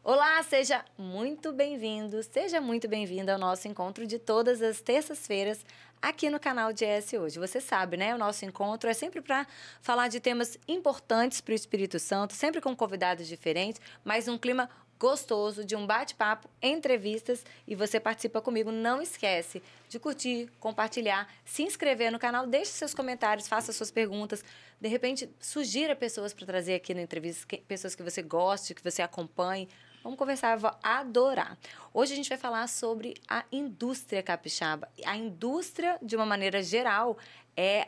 Olá, seja muito bem-vindo, seja muito bem-vinda ao nosso encontro de todas as terças-feiras aqui no canal de ES Hoje. Você sabe, né? O nosso encontro é sempre para falar de temas importantes para o Espírito Santo, sempre com convidados diferentes, mas num clima gostoso, de um bate-papo, entrevistas, e você participa comigo. Não esquece de curtir, compartilhar, se inscrever no canal, deixe seus comentários, faça suas perguntas. De repente, sugira pessoas para trazer aqui na entrevista, pessoas que você goste, que você acompanhe. Vamos conversar, eu vou adorar. Hoje a gente vai falar sobre a indústria capixaba. A indústria, de uma maneira geral, é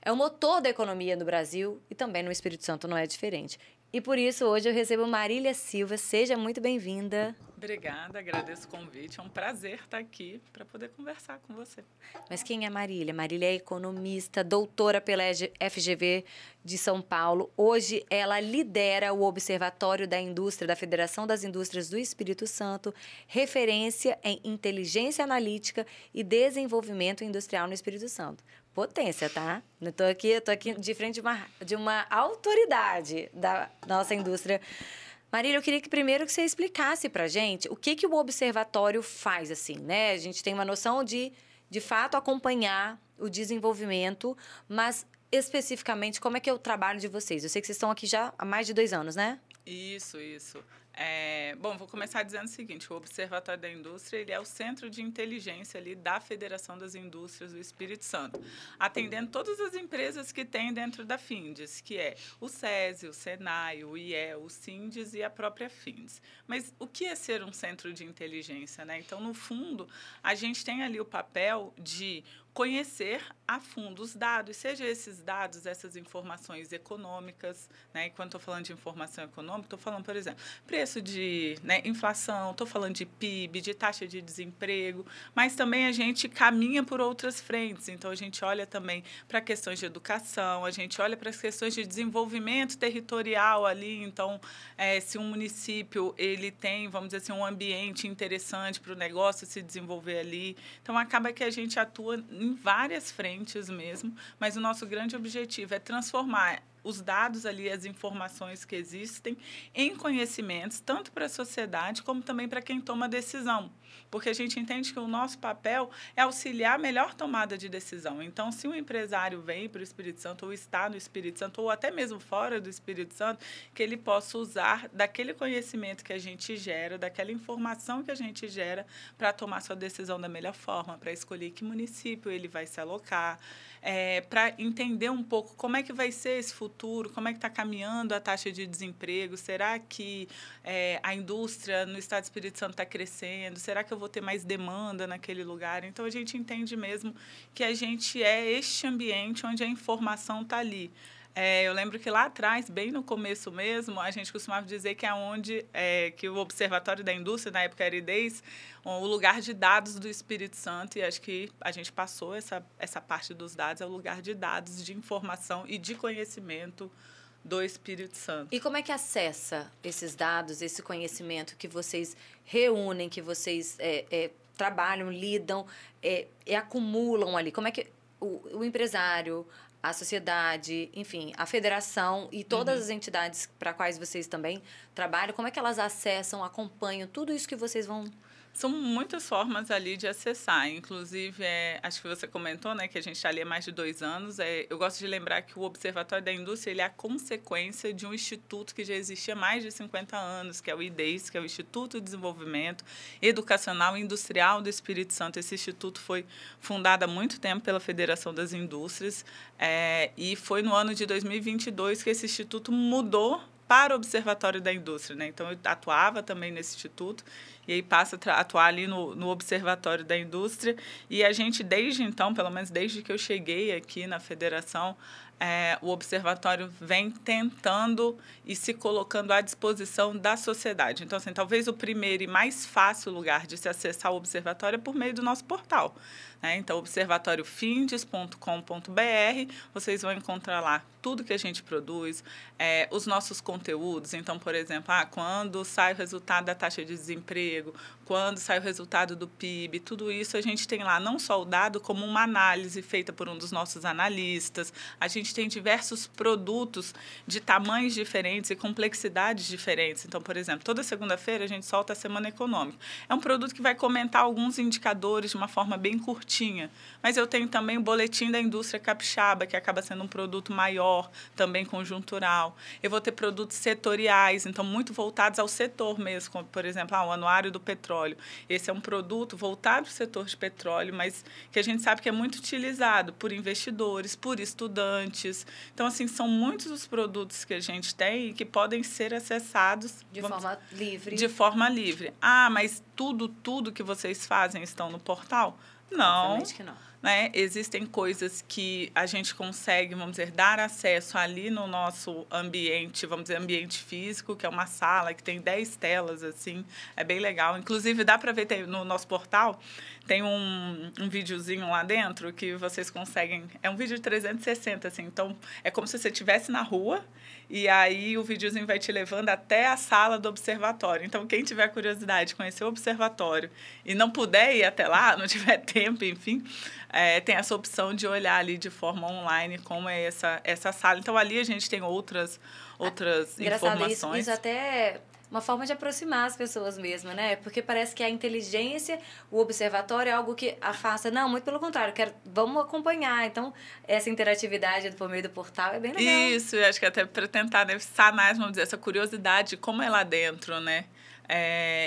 o motor da economia no Brasil e também no Espírito Santo não é diferente. E por isso, hoje eu recebo Marília Silva. Seja muito bem-vinda. Obrigada, agradeço o convite. É um prazer estar aqui para poder conversar com você. Mas quem é Marília? Marília é economista, doutora pela FGV de São Paulo. Hoje ela lidera o Observatório da Indústria da Federação das Indústrias do Espírito Santo, referência em inteligência analítica e desenvolvimento industrial no Espírito Santo. Potência, tá? Eu tô aqui de frente de uma autoridade da nossa indústria. Marília, eu queria que primeiro que você explicasse para a gente o que o observatório faz, assim, né? A gente tem uma noção de fato, acompanhar o desenvolvimento, mas especificamente como é que é o trabalho de vocês? Eu sei que vocês estão aqui já há mais de 2 anos, né? Isso. Bom, vou começar dizendo o seguinte, o Observatório da Indústria ele é o centro de inteligência ali da Federação das Indústrias do Espírito Santo, atendendo todas as empresas que tem dentro da Findes, que é o SESI, o SENAI, o IE, o SINDES e a própria Findes. Mas o que é ser um centro de inteligência, né? Então, no fundo, a gente tem ali o papel de conhecer a fundo os dados, seja esses dados, essas informações econômicas, né? E quando estou falando de informação econômica, estou falando, por exemplo, preço de inflação, estou falando de PIB, de taxa de desemprego, mas também a gente caminha por outras frentes. Então, a gente olha também para questões de educação, a gente olha para as questões de desenvolvimento territorial ali. Então, se um município ele tem, vamos dizer assim, um ambiente interessante para o negócio se desenvolver ali. Então, acaba que a gente atua em várias frentes mesmo, mas o nosso grande objetivo é transformar os dados ali, as informações que existem, em conhecimentos, tanto para a sociedade como também para quem toma decisão. Porque a gente entende que o nosso papel é auxiliar a melhor tomada de decisão. Então, se um empresário vem para o Espírito Santo, ou está no Espírito Santo, ou até mesmo fora do Espírito Santo, que ele possa usar daquele conhecimento que a gente gera, daquela informação que a gente gera, para tomar sua decisão da melhor forma, para escolher que município ele vai se alocar, para entender um pouco como é que vai ser esse futuro, como é que está caminhando a taxa de desemprego, será que a indústria no estado do Espírito Santo está crescendo, será que eu vou ter mais demanda naquele lugar? Então, a gente entende mesmo que a gente é este ambiente onde a informação está ali. Eu lembro que lá atrás, bem no começo mesmo, a gente costumava dizer que é onde que o Observatório da Indústria, na época era IDES, o lugar de dados do Espírito Santo, e acho que a gente passou essa parte dos dados, é o lugar de dados, de informação e de conhecimento do Espírito Santo. E como é que acessa esses dados, esse conhecimento que vocês reúnem, que vocês trabalham, lidam e acumulam ali? Como é que o empresário, a sociedade, enfim, a federação e todas as entidades para quais vocês também trabalham, como é que elas acessam, acompanham tudo isso que vocês vão... São muitas formas ali de acessar. Inclusive, acho que você comentou, né, que a gente está ali há mais de 2 anos. Eu gosto de lembrar que o Observatório da Indústria ele é a consequência de um instituto que já existia há mais de 50 anos, que é o IDES, que é o Instituto de Desenvolvimento Educacional e Industrial do Espírito Santo. Esse instituto foi fundado há muito tempo pela Federação das Indústrias e foi no ano de 2022 que esse instituto mudou para o Observatório da Indústria, né? Então, eu atuava também nesse instituto e aí passa a atuar ali no Observatório da Indústria. E a gente, desde então, pelo menos desde que eu cheguei aqui na federação, o Observatório vem tentando e se colocando à disposição da sociedade. Então, assim, talvez o primeiro e mais fácil lugar de se acessar o Observatório é por meio do nosso portal. Então, observatóriofindes.com.br, vocês vão encontrar lá tudo que a gente produz, os nossos conteúdos. Então, por exemplo, quando sai o resultado da taxa de desemprego, quando sai o resultado do PIB, tudo isso a gente tem lá não só o dado, como uma análise feita por um dos nossos analistas. A gente gente tem diversos produtos de tamanhos diferentes e complexidades diferentes. Então, por exemplo, toda segunda-feira a gente solta a Semana Econômica. É um produto que vai comentar alguns indicadores de uma forma bem curtinha, mas eu tenho também o Boletim da Indústria Capixaba, que acaba sendo um produto maior, também conjuntural. Eu vou ter produtos setoriais, então muito voltados ao setor mesmo, como, por exemplo, o Anuário do Petróleo. Esse é um produto voltado para o setor de petróleo, mas que a gente sabe que é muito utilizado por investidores, por estudantes. Então, assim, são muitos os produtos que a gente tem e que podem ser acessados de forma livre. De forma livre. Ah, mas tudo que vocês fazem estão no portal? Não. Obviamente que não. Né? Existem coisas que a gente consegue, vamos dizer, dar acesso ali no nosso ambiente, vamos dizer, ambiente físico, que é uma sala que tem 10 telas, assim, é bem legal. Inclusive, dá para ver no nosso portal, tem um videozinho lá dentro que vocês conseguem, é um vídeo de 360, assim, então é como se você estivesse na rua e aí o videozinho vai te levando até a sala do observatório. Então, quem tiver curiosidade de conhecer o observatório e não puder ir até lá, não tiver tempo, enfim, tem essa opção de olhar ali de forma online como é essa sala. Então, ali a gente tem outras informações. Isso até uma forma de aproximar as pessoas mesmo, né? Porque parece que a inteligência, o observatório é algo que afasta. Não, muito pelo contrário, vamos acompanhar. Então, essa interatividade por meio do portal é bem legal. Isso, eu acho que até para tentar, né, sanar, vamos dizer, essa curiosidade de como é lá dentro, né?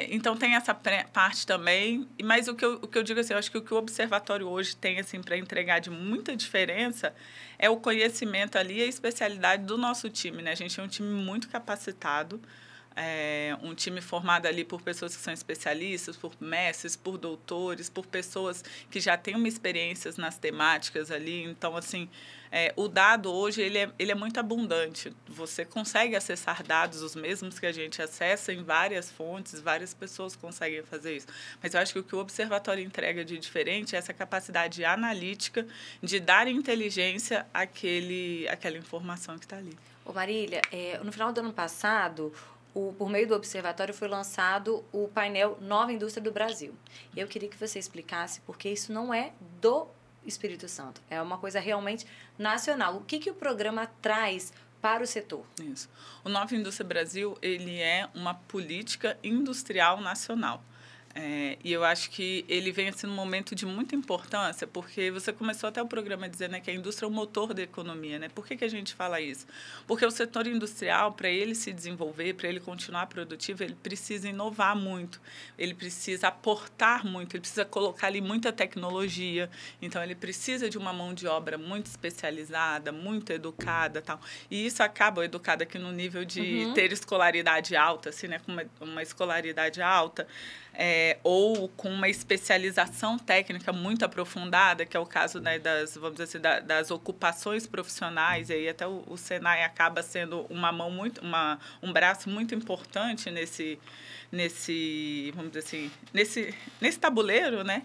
Então, tem essa parte também, mas o que eu digo assim, eu acho que o que o observatório hoje tem assim, para entregar de muita diferença é o conhecimento ali e a especialidade do nosso time, né? A gente é um time muito capacitado, um time formado ali por pessoas que são especialistas, por mestres, por doutores, por pessoas que já têm uma experiência nas temáticas ali. Então, assim, o dado hoje ele é muito abundante. Você consegue acessar dados, os mesmos que a gente acessa em várias fontes, várias pessoas conseguem fazer isso. Mas eu acho que o que o observatório entrega de diferente é essa capacidade analítica de dar inteligência àquela informação que está ali. Ô Marília, no final do ano passado, por meio do observatório foi lançado o painel Nova Indústria do Brasil. Eu queria que você explicasse, porque isso não é do Espírito Santo, é uma coisa realmente nacional. O que o programa traz para o setor? Isso. O Nova Indústria Brasil, ele é uma política industrial nacional. E eu acho que ele vem assim, num momento de muita importância, porque você começou até o programa dizendo, né, que a indústria é o motor da economia. Né? Por que a gente fala isso? Porque o setor industrial, para ele se desenvolver, para ele continuar produtivo, ele precisa inovar muito, ele precisa aportar muito, ele precisa colocar ali muita tecnologia. Então, ele precisa de uma mão de obra muito especializada, muito educada. Tal. E isso acaba educada aqui no nível de ter escolaridade alta, assim, né, com uma escolaridade alta, ou com uma especialização técnica muito aprofundada, que é o caso, né, vamos dizer assim, das ocupações profissionais, e aí até o Senai acaba sendo um braço muito importante vamos dizer assim, nesse tabuleiro, né,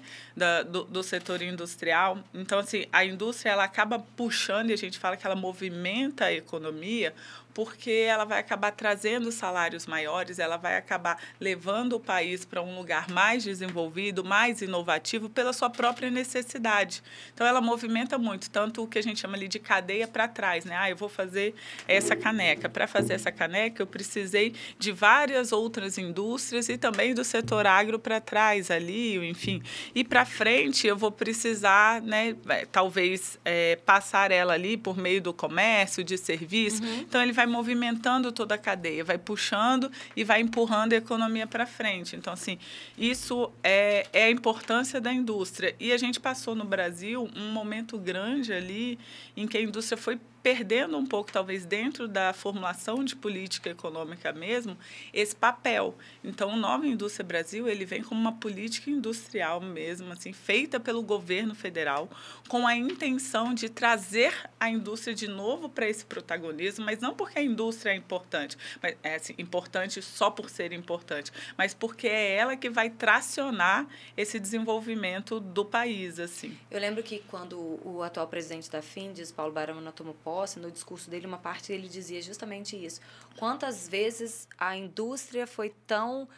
do setor industrial. Então, assim, a indústria ela acaba puxando, e a gente fala que ela movimenta a economia, porque ela vai acabar trazendo salários maiores, ela vai acabar levando o país para um lugar mais desenvolvido, mais inovativo, pela sua própria necessidade. Então, ela movimenta muito, tanto o que a gente chama ali de cadeia para trás, né? Eu vou fazer essa caneca. Para fazer essa caneca, eu precisei de várias outras indústrias e também do setor agro para trás ali, enfim. E para frente, eu vou precisar, né, talvez, passar ela ali por meio do comércio, de serviço. Então, ele vai movimentando toda a cadeia, vai puxando e vai empurrando a economia para frente. Então, assim, isso é a importância da indústria. E a gente passou no Brasil um momento grande ali em que a indústria foi perdendo um pouco, talvez, dentro da formulação de política econômica mesmo, esse papel. Então, o Nova Indústria Brasil, ele vem como uma política industrial mesmo, assim, feita pelo governo federal, com a intenção de trazer a indústria de novo para esse protagonismo, mas não porque a indústria é importante, mas é assim, importante só por ser importante, mas porque é ela que vai tracionar esse desenvolvimento do país, assim. Eu lembro que quando o atual presidente da Findes, Paulo Barão, tomou posse, no discurso dele, uma parte dele dizia justamente isso. Quantas vezes a indústria foi tão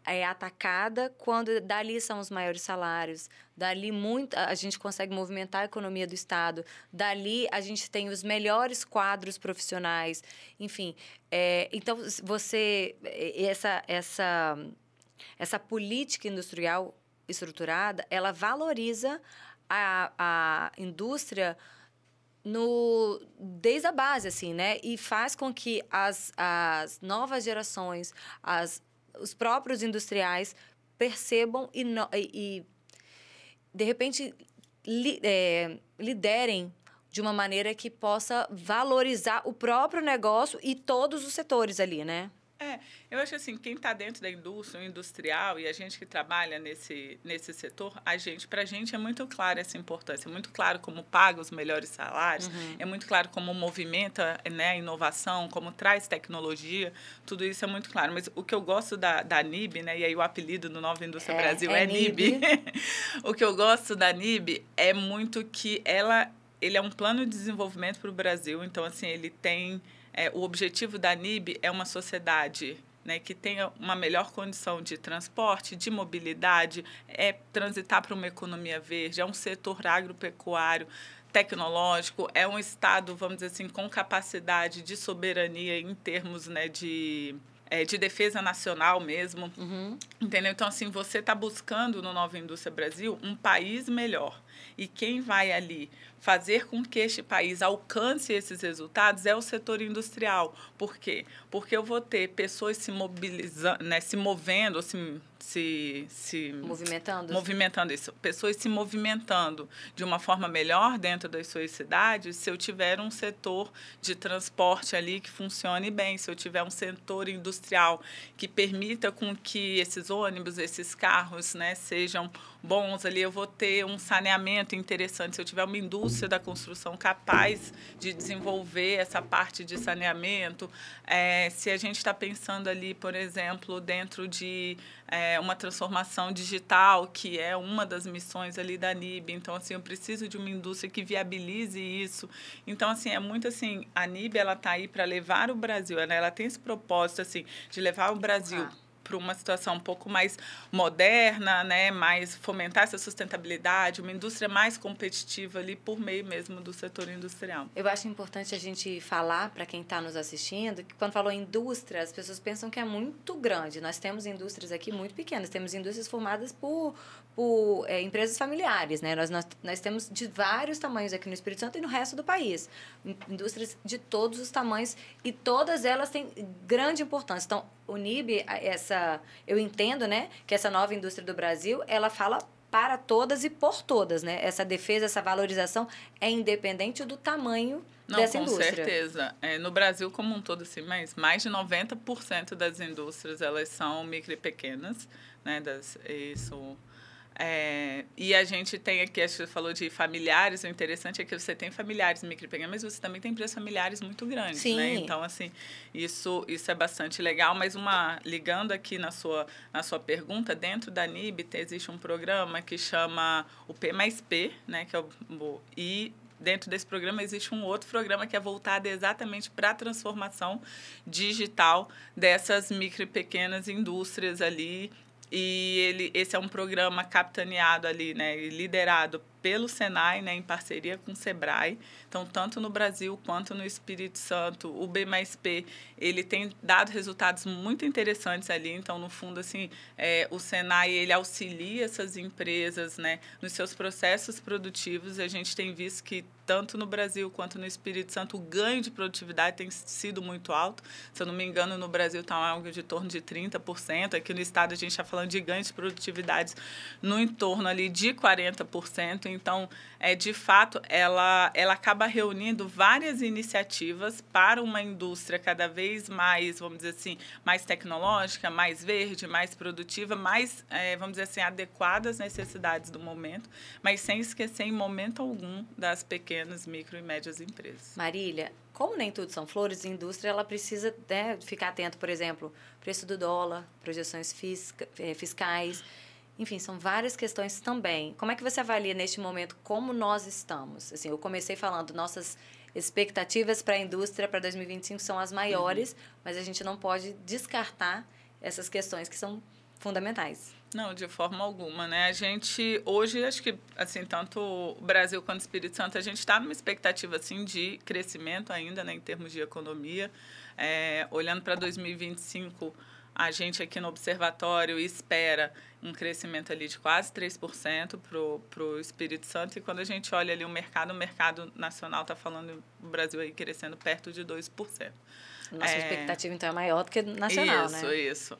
é atacada quando dali são os maiores salários, dali a gente consegue movimentar a economia do Estado, dali a gente tem os melhores quadros profissionais, enfim. Então, essa política industrial estruturada, ela valoriza a indústria desde a base, assim, né? E faz com que as novas gerações, os próprios industriais percebam e de repente, liderem de uma maneira que possa valorizar o próprio negócio e todos os setores ali, né? Eu acho assim, quem está dentro da indústria, o industrial, e a gente que trabalha nesse setor, para a gente é muito clara essa importância, é muito claro como paga os melhores salários, é muito claro como movimenta, né, a inovação, como traz tecnologia, tudo isso é muito claro. Mas o que eu gosto da NIB, né, e aí o apelido do Nova Indústria Brasil é NIB, o que eu gosto da NIB é muito que ele é um plano de desenvolvimento para o Brasil, então assim, ele tem... o objetivo da NIB é uma sociedade, né, que tenha uma melhor condição de transporte, de mobilidade, transitar para uma economia verde, é um setor agropecuário, tecnológico, é um Estado, vamos dizer assim, com capacidade de soberania em termos, né, de defesa nacional mesmo, entendeu? Então, assim, você está buscando no Nova Indústria Brasil um país melhor. E quem vai ali fazer com que este país alcance esses resultados é o setor industrial. Por quê? Porque eu vou ter pessoas se mobilizando, né, se movendo, movimentando isso. Pessoas se movimentando de uma forma melhor dentro das suas cidades se eu tiver um setor de transporte ali que funcione bem, se eu tiver um setor industrial que permita com que esses ônibus, esses carros, né, sejam bons ali, eu vou ter um saneamento interessante, se eu tiver uma indústria da construção capaz de desenvolver essa parte de saneamento, se a gente está pensando ali, por exemplo, dentro de uma transformação digital, que é uma das missões ali da NIB. Então, assim, eu preciso de uma indústria que viabilize isso. Então, assim, é muito assim, a NIB, ela está aí para levar o Brasil, né? Ela tem esse propósito, assim, de levar o Brasil para uma situação um pouco mais moderna, né, mais fomentar essa sustentabilidade, uma indústria mais competitiva ali por meio mesmo do setor industrial. Eu acho importante a gente falar para quem está nos assistindo que quando falou indústria, as pessoas pensam que é muito grande. Nós temos indústrias aqui muito pequenas, temos indústrias formadas por empresas familiares, né? Nós temos de vários tamanhos aqui no Espírito Santo e no resto do país. Indústrias de todos os tamanhos e todas elas têm grande importância. Então, o NIB, eu entendo, né, que essa nova indústria do Brasil, ela fala para todas e por todas, né? Essa defesa, essa valorização é independente do tamanho dessa indústria. Com certeza. No Brasil como um todo, assim, mas mais de 90% das indústrias, elas são micro e pequenas, né? E a gente tem aqui, acho que você falou de familiares, o interessante é que você tem familiares micro e pequenos, mas você também tem empresas familiares muito grandes, Sim. né? Então, assim, isso é bastante legal, mas ligando aqui na sua pergunta, dentro da NIB existe um programa que chama o P+P, né? E dentro desse programa existe um outro programa que é voltado exatamente para a transformação digital dessas micro e pequenas indústrias ali. E esse é um programa capitaneado ali, né, liderado pelo Senai, né, em parceria com o Sebrae. Então, tanto no Brasil quanto no Espírito Santo, o B+P, ele tem dado resultados muito interessantes ali. Então, no fundo, assim, o Senai, ele auxilia essas empresas, né, nos seus processos produtivos. A gente tem visto que, tanto no Brasil quanto no Espírito Santo, o ganho de produtividade tem sido muito alto. Se eu não me engano, no Brasil está algo de torno de 30%. Aqui no estado, a gente está falando de ganhos de produtividade no entorno ali de 40%. Então, de fato, ela acaba reunindo várias iniciativas para uma indústria cada vez mais, vamos dizer assim, mais tecnológica, mais verde, mais produtiva, mais, vamos dizer assim, adequada às necessidades do momento, mas sem esquecer em momento algum das pequenas, micro e médias empresas. Marília, como nem tudo são flores, a indústria ela precisa, né, ficar atento, por exemplo, preço do dólar, projeções fiscais. Enfim, são várias questões também. Como é que você avalia neste momento como nós estamos? Assim, eu comecei falando, nossas expectativas para a indústria para 2025 são as maiores, mas a gente não pode descartar essas questões que são fundamentais. Não, de forma alguma, né? A gente, hoje, acho que, assim, tanto o Brasil quanto o Espírito Santo, a gente está numa expectativa, assim, de crescimento ainda, né, em termos de economia. Olhando para 2025, a gente aqui no Observatório espera um crescimento ali de quase 3% para o Espírito Santo. E quando a gente olha ali o mercado nacional está falando o Brasil aí crescendo perto de 2%. Nossa expectativa, então, é maior do que nacional, isso, né? Isso.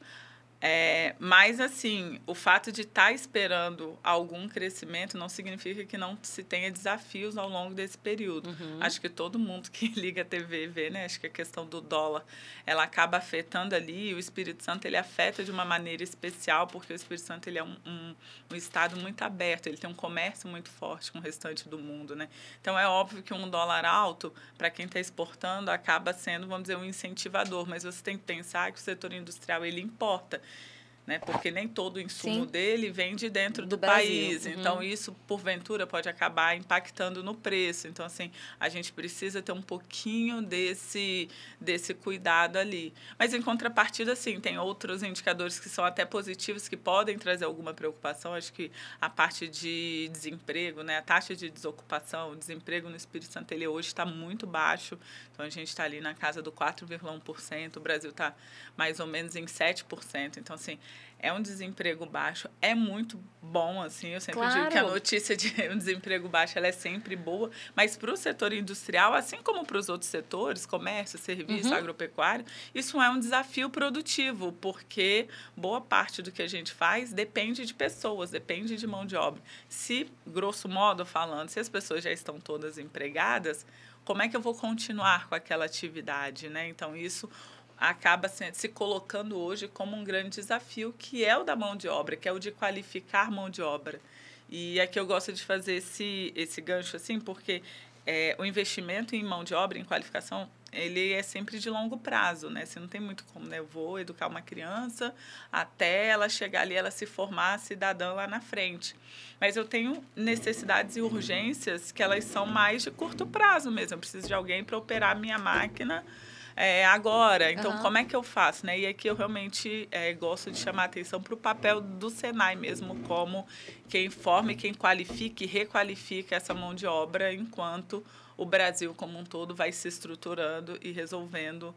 Mas, assim, o fato de estar esperando algum crescimento não significa que não se tenha desafios ao longo desse período. Acho que todo mundo que liga a TV vê, né? Acho que a questão do dólar, ela acaba afetando ali, e o Espírito Santo, ele afeta de uma maneira especial, porque o Espírito Santo, ele é um estado muito aberto, ele tem um comércio muito forte com o restante do mundo, né? Então, é óbvio que um dólar alto, para quem está exportando, acaba sendo, vamos dizer, um incentivador, mas você tem que pensar que o setor industrial, ele importa, né? Porque nem todo o insumo dele vem de dentro do país. Então, isso, porventura, pode acabar impactando no preço. Então, assim, a gente precisa ter um pouquinho desse cuidado ali. Mas, em contrapartida, sim, tem outros indicadores que são até positivos, que podem trazer alguma preocupação. Acho que a parte de desemprego, né? A taxa de desocupação, o desemprego no Espírito Santo, ele hoje está muito baixo. Então, a gente está ali na casa do 4,1%. O Brasil está mais ou menos em 7%. Então, assim, é um desemprego baixo, é muito bom, assim, eu sempre digo que a notícia de um desemprego baixo, ela é sempre boa, mas para o setor industrial, assim como para os outros setores, comércio, serviço, agropecuário, isso é um desafio produtivo, porque boa parte do que a gente faz depende de pessoas, depende de mão de obra. Se, grosso modo falando, se as pessoas já estão todas empregadas, como é que eu vou continuar com aquela atividade, né? Então, isso acaba se colocando hoje como um grande desafio, que é o da mão de obra, que é o de qualificar mão de obra. E aqui eu gosto de fazer esse gancho assim, porque o investimento em mão de obra, em qualificação, ele é sempre de longo prazo, né? Você não tem muito como, né? Eu vou educar uma criança até ela chegar ali, ela se formar cidadã lá na frente. Mas eu tenho necessidades e urgências que elas são mais de curto prazo mesmo. Eu preciso de alguém para operar a minha máquina agora. Então, como é que eu faço? Né? E aqui eu realmente gosto de chamar a atenção para o papel do Senai mesmo, como quem forma e quem qualifica e requalifica essa mão de obra, enquanto o Brasil como um todo vai se estruturando e resolvendo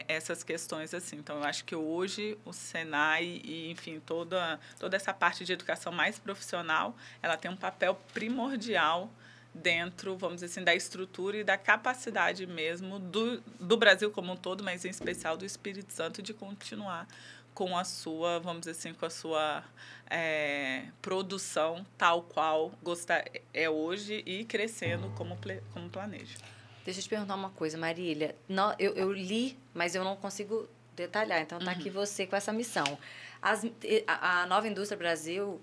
essas questões assim. Então, eu acho que hoje o Senai e, enfim, toda essa parte de educação mais profissional, ela tem um papel primordial dentro, vamos dizer assim, da estrutura e da capacidade mesmo do Brasil como um todo, mas em especial do Espírito Santo, de continuar com a sua, vamos dizer assim, com a sua produção tal qual hoje e crescendo como planeja. Deixa eu te perguntar uma coisa, Marília. Eu li, mas eu não consigo detalhar. Então, está aqui você com essa missão. A nova indústria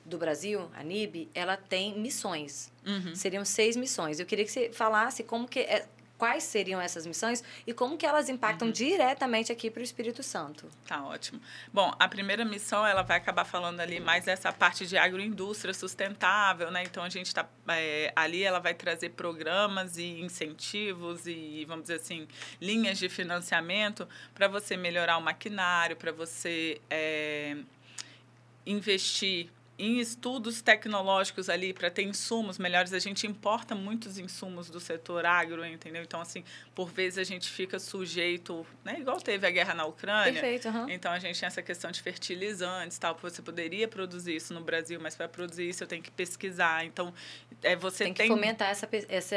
do Brasil, a NIB, ela tem missões. Seriam 6 missões. Eu queria que você falasse quais seriam essas missões e como que elas impactam diretamente aqui para o Espírito Santo. Tá ótimo. Bom, a primeira missão, ela vai acabar falando ali mais dessa parte de agroindústria sustentável, né? Então, a gente está ali, ela vai trazer programas e incentivos e, vamos dizer assim, linhas de financiamento para você melhorar o maquinário, para você investir em estudos tecnológicos ali para ter insumos melhores. A gente importa muitos insumos do setor agro, entendeu? Então, assim, por vezes a gente fica sujeito, né? Igual teve a guerra na Ucrânia. Perfeito, Então, a gente tem essa questão de fertilizantes, tal. Você poderia produzir isso no Brasil, mas para produzir isso eu tenho que pesquisar. Então, você tem que fomentar essa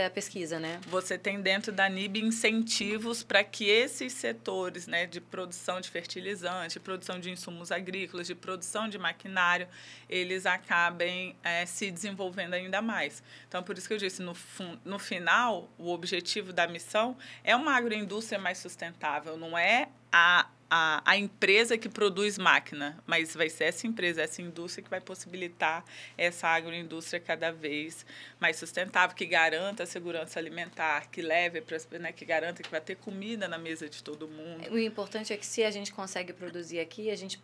pesquisa, né? Você tem dentro da NIB incentivos para que esses setores, né, de produção de fertilizante, de produção de insumos agrícolas, de produção de maquinário, eles acabem se desenvolvendo ainda mais. Então, por isso que eu disse, no final, o objetivo da missão é uma agroindústria mais sustentável, não é a empresa que produz máquina, mas vai ser essa empresa, essa indústria que vai possibilitar essa agroindústria cada vez mais sustentável, que garanta a segurança alimentar, que leve que garanta que vai ter comida na mesa de todo mundo. O importante é que se a gente consegue produzir aqui, a gente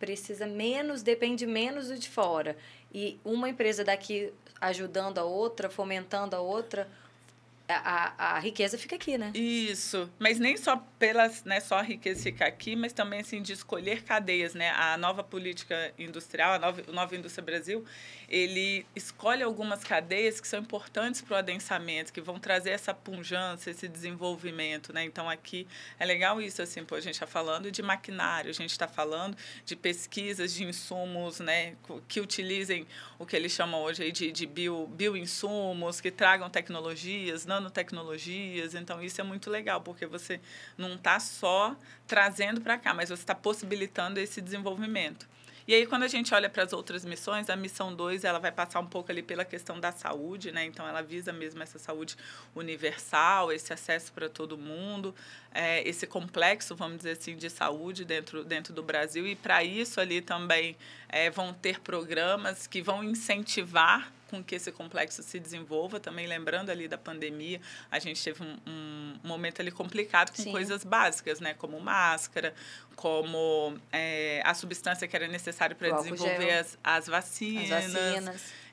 depende menos do de fora. E uma empresa daqui ajudando a outra, fomentando a outra, a riqueza fica aqui, né? Isso, mas nem só pelas, né, só a riqueza ficar aqui, mas também assim de escolher cadeias, né? A nova política industrial, a nova Indústria Brasil, ele escolhe algumas cadeias que são importantes para o adensamento, que vão trazer essa pujança, esse desenvolvimento, né? Então aqui é legal isso, assim, pô, a gente está falando de maquinário, a gente está falando de pesquisas de insumos, né, que utilizem o que eles chamam hoje aí de bioinsumos, que tragam tecnologias, nanotecnologias. Então, isso é muito legal, porque você não está só trazendo para cá, mas você está possibilitando esse desenvolvimento. E aí, quando a gente olha para as outras missões, a missão 2, ela vai passar um pouco ali pela questão da saúde, né? Então, ela visa mesmo essa saúde universal, esse acesso para todo mundo, esse complexo, vamos dizer assim, de saúde dentro do Brasil. E, para isso, ali também vão ter programas que vão incentivar com que esse complexo se desenvolva. Também lembrando ali da pandemia, a gente teve um momento ali complicado com coisas básicas, né? Como máscara, como a substância que era necessária para desenvolver as vacinas.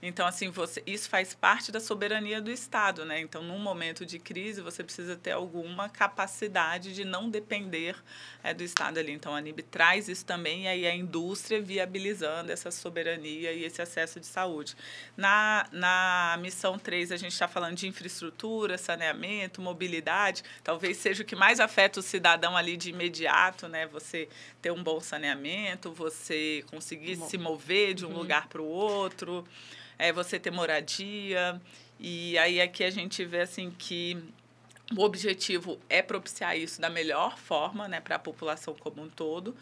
Então, assim, isso faz parte da soberania do Estado, né? Então, num momento de crise, você precisa ter alguma capacidade de não depender do Estado ali. Então, a ANIB traz isso também, e aí a indústria viabilizando essa soberania e esse acesso de saúde. Na missão 3, a gente está falando de infraestrutura, saneamento, mobilidade. Talvez seja o que mais afeta o cidadão ali de imediato, né? Você ter um bom saneamento, você conseguir se mover de um lugar para o outro, você ter moradia. E aí aqui a gente vê assim que o objetivo é propiciar isso da melhor forma, né, para a população como um todo,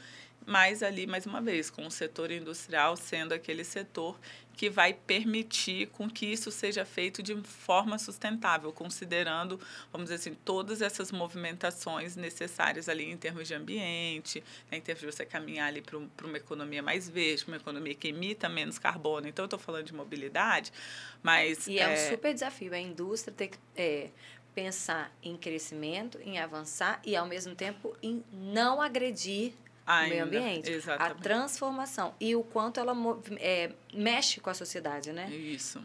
mas ali, mais uma vez, com o setor industrial sendo aquele setor que vai permitir com que isso seja feito de forma sustentável, considerando, vamos dizer assim, todas essas movimentações necessárias ali em termos de ambiente, né, em termos de você caminhar ali para uma economia mais verde, uma economia que emita menos carbono. Então, eu estou falando de mobilidade, mas... E é um super desafio, a indústria ter que pensar em crescimento, em avançar e, ao mesmo tempo, em não agredir o meio ambiente. Exatamente. A transformação e o quanto ela mexe com a sociedade, né? Isso.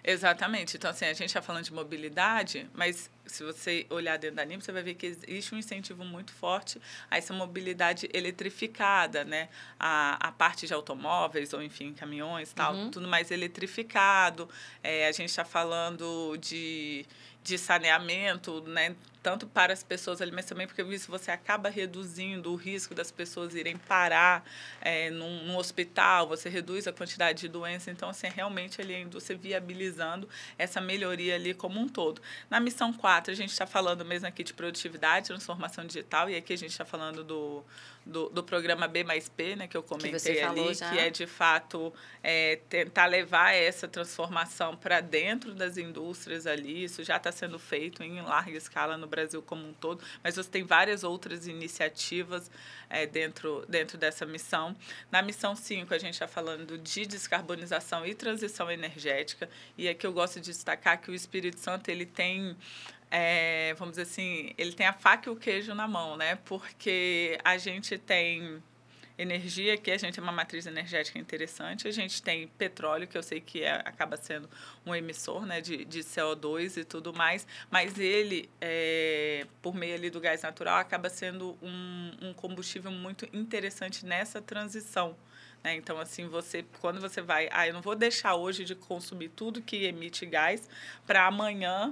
Exatamente. Então, assim, a gente está falando de mobilidade, mas se você olhar dentro da ANIB, você vai ver que existe um incentivo muito forte a essa mobilidade eletrificada, né? A parte de automóveis, ou enfim, caminhões, tal, tudo mais eletrificado. A gente está falando de saneamento, né? Tanto para as pessoas ali, mas também porque isso você acaba reduzindo o risco das pessoas irem parar num hospital, você reduz a quantidade de doenças. Então, assim, realmente ali a indústria viabilizando essa melhoria ali como um todo. Na missão 4, a gente está falando mesmo aqui de produtividade, transformação digital, e aqui a gente está falando do programa B mais P, né, que eu comentei ali, que é, de fato, tentar levar essa transformação para dentro das indústrias ali. Isso já está sendo feito em larga escala no Brasil como um todo, mas você tem várias outras iniciativas dentro dessa missão. Na missão 5, a gente está falando de descarbonização e transição energética, e aqui eu gosto de destacar que o Espírito Santo ele tem... vamos dizer assim, ele tem a faca e o queijo na mão, né? Porque a gente tem energia, que a gente é uma matriz energética interessante, a gente tem petróleo, que eu sei que acaba sendo um emissor, né, de CO2 e tudo mais, mas ele, por meio ali do gás natural, acaba sendo um combustível muito interessante nessa transição. Então, assim, quando você vai... eu não vou deixar hoje de consumir tudo que emite gás para amanhã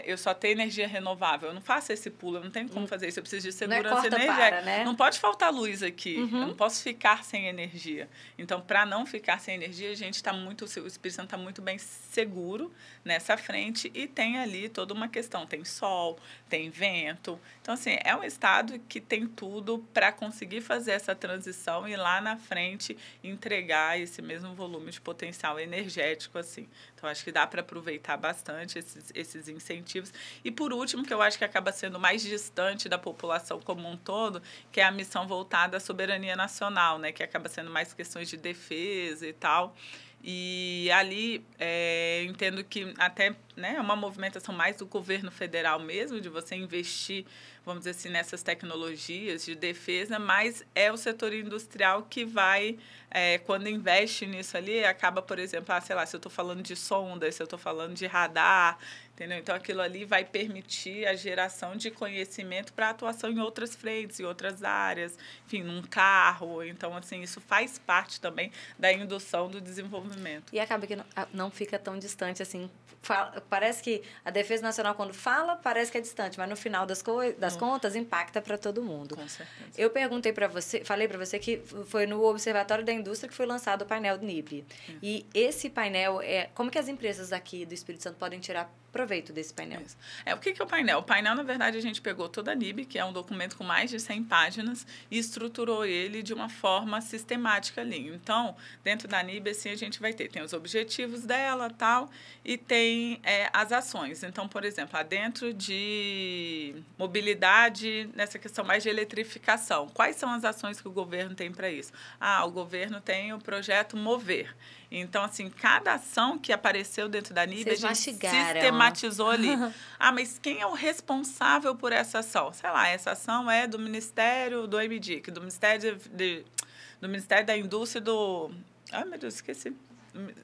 eu só ter energia renovável. Eu não faço esse pulo, eu não tenho como fazer isso. Eu preciso de segurança energética. Né? Não pode faltar luz aqui. Eu não posso ficar sem energia. Então, para não ficar sem energia, a gente está muito... O Espírito Santo está muito bem seguro nessa frente e tem ali toda uma questão. Tem sol, tem vento. Então, assim, é um estado que tem tudo para conseguir fazer essa transição e lá na frente entregar esse mesmo volume de potencial energético, assim. Então, acho que dá para aproveitar bastante esses incentivos. E, por último, que eu acho que acaba sendo mais distante da população como um todo, que é a missão voltada à soberania nacional, né? Que acaba sendo mais questões de defesa e tal. E ali, entendo que até né, uma movimentação mais do governo federal mesmo, de você investir, vamos dizer assim, nessas tecnologias de defesa, mas é o setor industrial que vai, quando investe nisso ali, acaba, por exemplo, sei lá, se eu estou falando de sondas, se eu estou falando de radar, entendeu? Então, aquilo ali vai permitir a geração de conhecimento para atuação em outras frentes, em outras áreas, enfim, num carro. Então, assim, isso faz parte também da indução do desenvolvimento. E acaba que não fica tão distante assim. Parece que a Defesa Nacional, quando fala, parece que é distante, mas no final das contas, impacta para todo mundo. Com certeza. Eu perguntei para você, falei para você que foi no Observatório da Indústria que foi lançado o painel do NIB. E esse painel, como que as empresas aqui do Espírito Santo podem tirar proveito desse painel? Isso. O que é o painel? O painel, na verdade, a gente pegou toda a NIB, que é um documento com mais de 100 páginas, e estruturou ele de uma forma sistemática ali. Então, dentro da NIB, assim, a gente vai tem os objetivos dela, tal, e tem as ações. Então, por exemplo, dentro de mobilidade, nessa questão mais de eletrificação, quais são as ações que o governo tem para isso? O governo tem o projeto Mover. Então, assim, cada ação que apareceu dentro da NIB, a gente sistematizou ali. Mas quem é o responsável por essa ação? Sei lá, essa ação é do Ministério do MDIC, do Ministério da Indústria do... meu Deus, esqueci.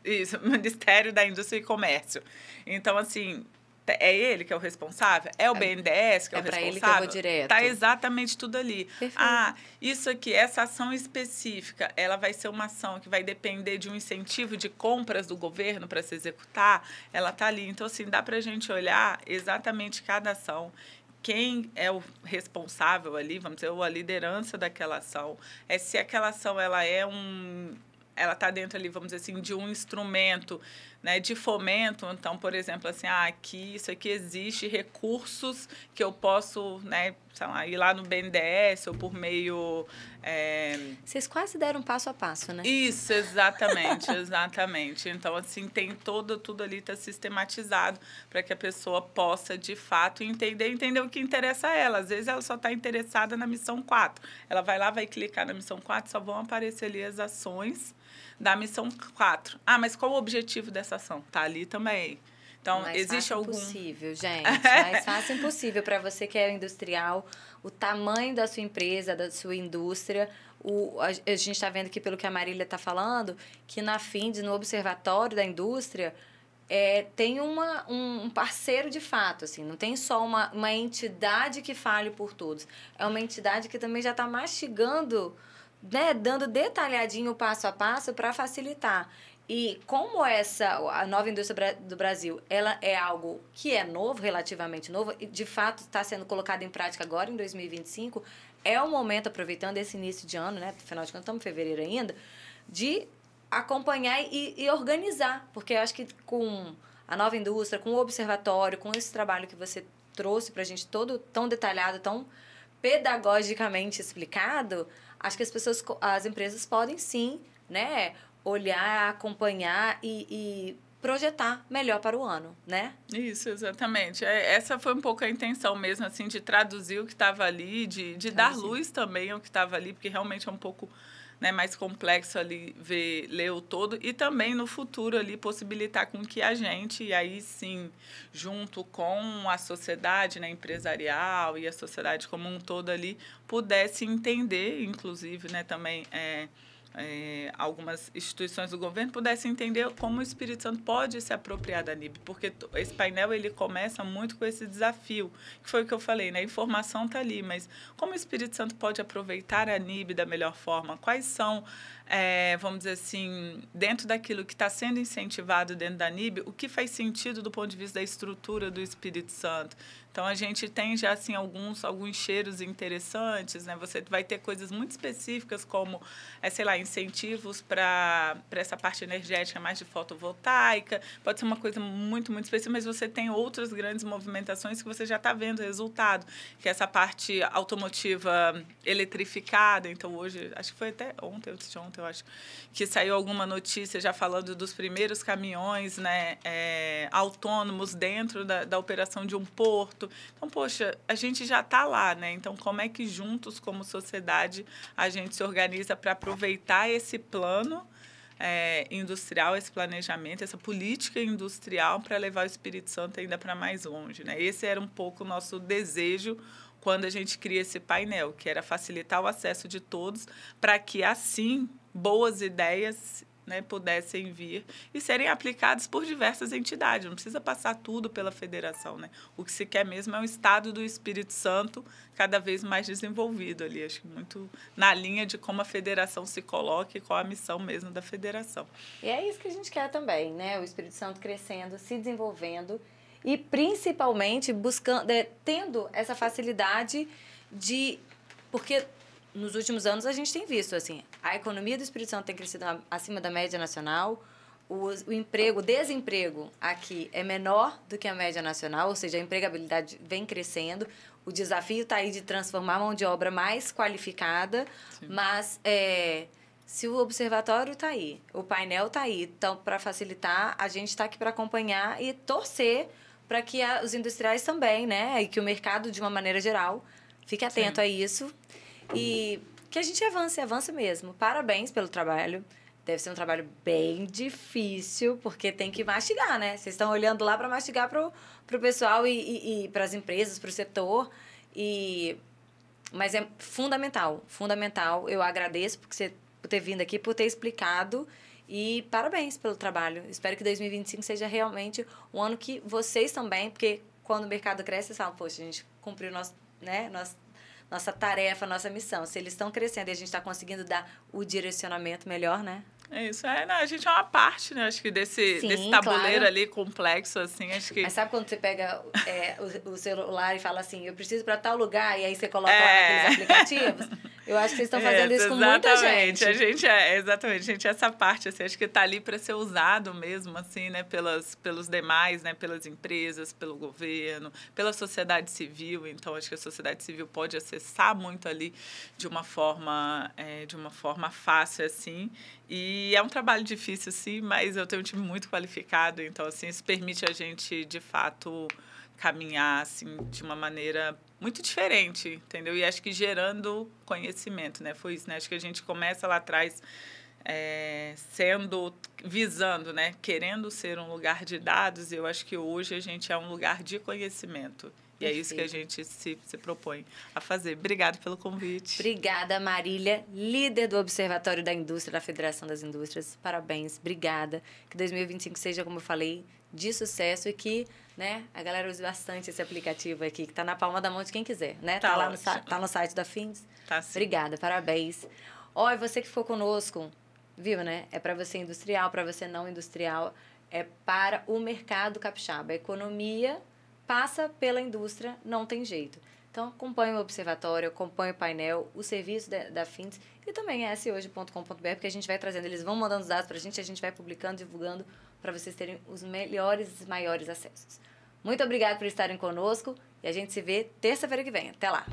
Isso, Ministério da Indústria e Comércio. Então, assim... É ele que é o responsável? É o BNDES que é o responsável? É para ele que eu vou direto. Está exatamente tudo ali. Perfeito. Isso aqui, essa ação específica, ela vai ser uma ação que vai depender de um incentivo de compras do governo para se executar, ela está ali. Então, assim, dá para a gente olhar exatamente cada ação, quem é o responsável ali, vamos dizer, ou a liderança daquela ação, se aquela ação ela ela está dentro ali, vamos dizer assim, de um instrumento, né, de fomento. Então, por exemplo, assim, isso aqui existe recursos que eu posso, né, sei lá, ir lá no BNDES ou por meio... Vocês quase deram passo a passo, né? Isso, exatamente, exatamente. Então, assim, tem tudo ali está sistematizado para que a pessoa possa, de fato, entender o que interessa a ela. Às vezes, ela só está interessada na missão 4. Ela vai lá, vai clicar na missão 4, só vão aparecer ali as ações da missão 4. Mas qual o objetivo dessa ação? Está ali também. Então, mais existe fácil algum... impossível, gente. Mais fácil impossível para você que é industrial. O tamanho da sua empresa, da sua indústria. A gente está vendo aqui, pelo que a Marília está falando, que na FINDES, no Observatório da Indústria, tem um parceiro de fato. Assim, não tem só uma entidade que fale por todos. É uma entidade que também já está mastigando, né, dando detalhadinho o passo a passo para facilitar. E como a nova indústria do Brasil, ela é algo que é novo, relativamente novo, e de fato está sendo colocado em prática agora em 2025, é o momento, aproveitando esse início de ano, né, afinal de contas estamos em fevereiro ainda, de acompanhar e organizar. Porque eu acho que com a nova indústria, com o observatório, com esse trabalho que você trouxe para a gente todo tão detalhado, tão pedagogicamente explicado, acho que as empresas podem sim, né, olhar, acompanhar e projetar melhor para o ano, né? Isso, exatamente. Essa foi um pouco a intenção mesmo, assim, de traduzir o que estava ali, de dar luz também ao que estava ali, porque realmente é um pouco, né, mais complexo ali ler o todo, e também no futuro ali possibilitar com que a gente, e aí sim, junto com a sociedade, né, empresarial e a sociedade como um todo ali, pudesse entender, inclusive, né, também algumas instituições do governo pudessem entender como o Espírito Santo pode se apropriar da NIB, porque esse painel ele começa muito com esse desafio, que foi o que eu falei, né? A informação está ali, mas como o Espírito Santo pode aproveitar a NIB da melhor forma? Quais são, vamos dizer assim, dentro daquilo que está sendo incentivado dentro da NIB, o que faz sentido do ponto de vista da estrutura do Espírito Santo? Então, a gente tem já assim, alguns cheiros interessantes, né? Você vai ter coisas muito específicas como, sei lá, incentivos para essa parte energética mais de fotovoltaica. Pode ser uma coisa muito, muito específica, mas você tem outras grandes movimentações que você já está vendo o resultado, que é essa parte automotiva eletrificada. Então, hoje, acho que foi até ontem, antes de ontem, eu acho, que saiu alguma notícia já falando dos primeiros caminhões, né, autônomos dentro da operação de um porto. Então, poxa, a gente já está lá, né? Então, como é que juntos, como sociedade, a gente se organiza para aproveitar esse plano, industrial, esse planejamento, essa política industrial para levar o Espírito Santo ainda para mais longe, né? Esse era um pouco o nosso desejo quando a gente cria esse painel, que era facilitar o acesso de todos para que, assim, boas ideias, né, pudessem vir e serem aplicadas por diversas entidades. Não precisa passar tudo pela federação, né? O que se quer mesmo é um estado do Espírito Santo cada vez mais desenvolvido ali. Acho que muito na linha de como a federação se coloca e qual a missão mesmo da federação. E é isso que a gente quer também, né? O Espírito Santo crescendo, se desenvolvendo e principalmente buscando, tendo essa facilidade de... Porque nos últimos anos a gente tem visto, assim, a economia do Espírito Santo tem crescido acima da média nacional, o desemprego aqui é menor do que a média nacional, ou seja, a empregabilidade vem crescendo, o desafio está aí de transformar a mão de obra mais qualificada, sim, mas se o observatório está aí, o painel está aí, então, para facilitar, a gente está aqui para acompanhar e torcer para que os industriais também, né, e que o mercado, de uma maneira geral, fique atento, sim, a isso. E que a gente avance mesmo. Parabéns pelo trabalho. Deve ser um trabalho bem difícil, porque tem que mastigar, né? Vocês estão olhando lá para mastigar para o pessoal e para as empresas, para o setor. Mas é fundamental, fundamental. Eu agradeço por ter vindo aqui, por ter explicado. E parabéns pelo trabalho. Espero que 2025 seja realmente um ano que vocês também, porque quando o mercado cresce, vocês falam, poxa, a gente cumpriu nossa tarefa, nossa missão. Se eles estão crescendo e a gente está conseguindo dar o direcionamento melhor, né? É isso, a gente é uma parte, né? Acho que desse tabuleiro, claro, ali complexo, assim, acho que... Mas sabe quando você pega o celular e fala assim, eu preciso para tal lugar, e aí você coloca lá naqueles aplicativos? Eu acho que vocês estão fazendo isso com muita gente. Exatamente, a gente essa parte, assim, acho que está ali para ser usado mesmo, assim, né? Pelos demais, né? Pelas empresas, pelo governo, pela sociedade civil. Então, acho que a sociedade civil pode acessar muito ali de uma forma fácil, assim. E é um trabalho difícil, sim, mas eu tenho um time muito qualificado, então, assim, isso permite a gente, de fato, caminhar, assim, de uma maneira muito diferente, entendeu? E acho que gerando conhecimento, né? Foi isso, né? Acho que a gente começa lá atrás visando, né? Querendo ser um lugar de dados, e eu acho que hoje a gente é um lugar de conhecimento. E é isso que a gente se propõe a fazer. Obrigada pelo convite. Obrigada, Marília, líder do Observatório da Indústria, da Federação das Indústrias. Parabéns, obrigada. Que 2025 seja, como eu falei, de sucesso e que, né, a galera use bastante esse aplicativo aqui, que está na palma da mão de quem quiser, né? Tá lá no site da Fins. Tá, sim. Obrigada, parabéns. E você que ficou conosco, viu, né? É para você industrial, para você não industrial, é para o mercado capixaba. A economia passa pela indústria, não tem jeito. Então, acompanhe o observatório, acompanhe o painel, o serviço da Fins e também sehoje.com.br, porque a gente vai trazendo, eles vão mandando os dados para a gente vai publicando, divulgando, para vocês terem os melhores e maiores acessos. Muito obrigada por estarem conosco e a gente se vê terça-feira que vem. Até lá!